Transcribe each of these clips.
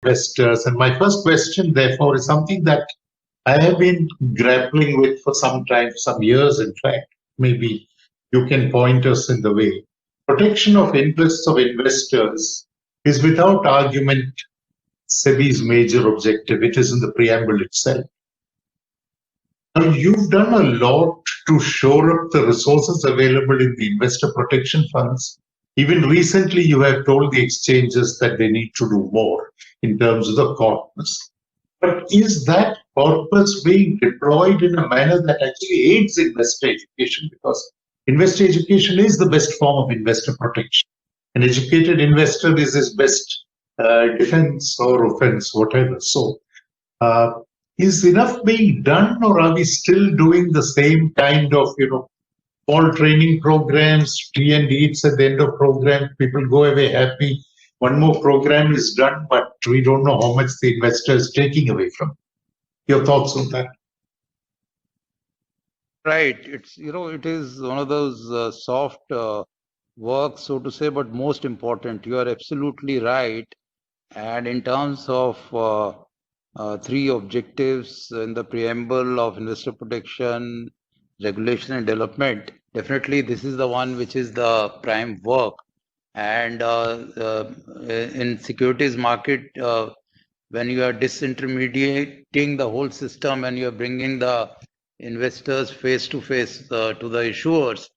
investors. And my first question, therefore, is something that I have been grappling with for some time, some years, in fact. Maybe you can point us in the way. Protection of interests of investors is without argument SEBI's major objective. It is in the preamble itself. Now, you've done a lot to shore up the resources available in the investor protection funds. Even recently, you have told the exchanges that they need to do more in terms of the corpus. But is that corpus being deployed in a manner that actually aids investor education? Because investor education is the best form of investor protection. An educated investor is his best defense or offense, whatever. So, uh, is enough being done, or are we still doing the same kind of, all training programs, tea and eats at the end of program, people go away happy. One more program is done, but we don't know how much the investor is taking away from. Your thoughts on that? Right. It is one of those soft work, so to say, but most important. You are absolutely right. And in terms of three objectives in the preamble of investor protection, regulation, and development, definitely this is the one which is the prime work. And in securities market, when you are disintermediating the whole system and you are bringing the investors face to face to the issuers,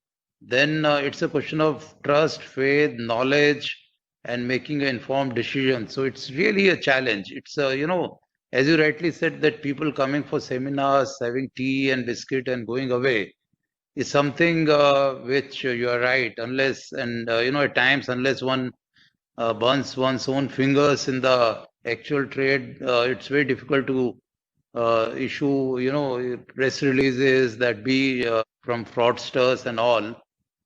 then it's a question of trust, faith, knowledge, and making an informed decision. So it's really a challenge. It's as you rightly said, that people coming for seminars, having tea and biscuit and going away is something which you are right. Unless, and at times, unless one burns one's own fingers in the actual trade, it's very difficult to issue, press releases that be from fraudsters and all.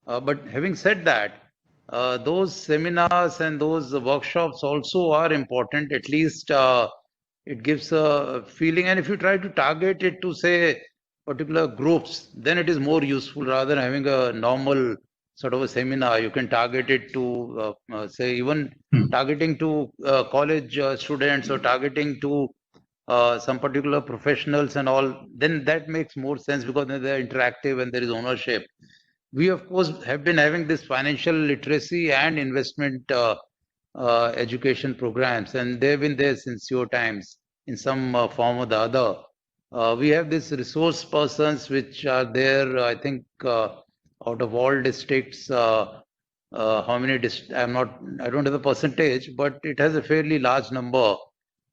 But having said that, those seminars and those workshops also are important. At least it gives a feeling. And if you try to target it to, say, particular groups, then it is more useful rather than having a normal sort of a seminar. You can target it to, say, even targeting to college students or targeting to some particular professionals and all, then that makes more sense because then they're interactive and there is ownership. We, of course, have been having this financial literacy and investment education programs, and they've been there since your times in some form or the other. We have these resource persons which are there, I think, out of all districts. How many I don't have the percentage, but it has a fairly large number.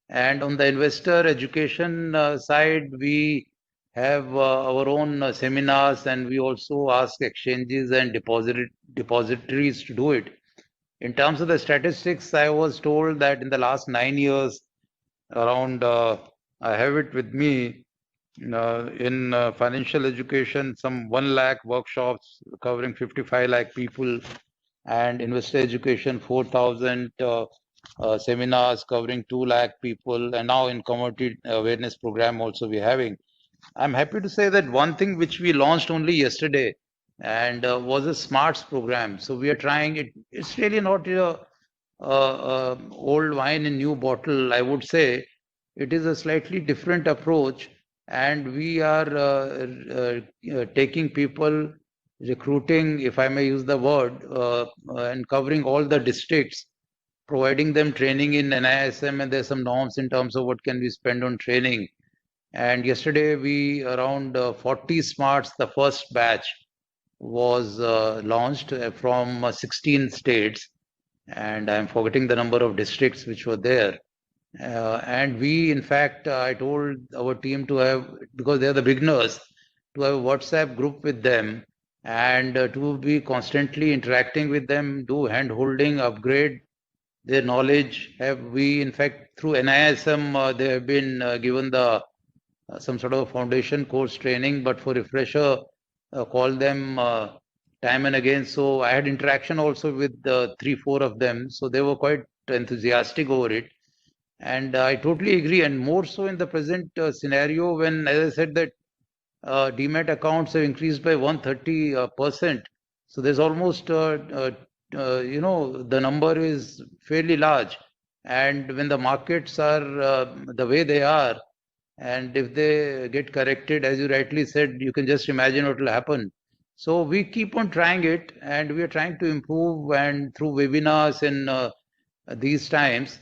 And on the investor education side, we have our own seminars, and we also ask exchanges and depositories to do it. In terms of the statistics, I was told that in the last 9 years, around, I have it with me, in financial education, some 1 lakh workshops covering 55 lakh people, and investor education, 4,000 seminars covering 2 lakh people, and now in commodity awareness program also we're having. I'm happy to say that one thing which we launched only yesterday and was a smarts program. So we are trying it. It's really not old wine in new bottle, I would say. It is a slightly different approach, and we are taking people, recruiting, if I may use the word, and covering all the districts, providing them training in NISM, and there's some norms in terms of what can we spend on training. And yesterday we around 40 smarts, the first batch was launched from 16 states, and I'm forgetting the number of districts which were there. And we, in fact, I told our team to have, because they're the beginners, to have a WhatsApp group with them and to be constantly interacting with them, do hand holding, upgrade their knowledge. Have we, in fact, through NISM, they have been given the some sort of foundation course training, but for refresher, call them time and again. So I had interaction also with three, four of them. So they were quite enthusiastic over it. And I totally agree. And more so in the present scenario, when, as I said, that demat accounts have increased by 130%. So there's almost, the number is fairly large. And when the markets are the way they are, and if they get corrected, as you rightly said, you can just imagine what will happen. So we keep on trying it, and we are trying to improve, and through webinars and these times,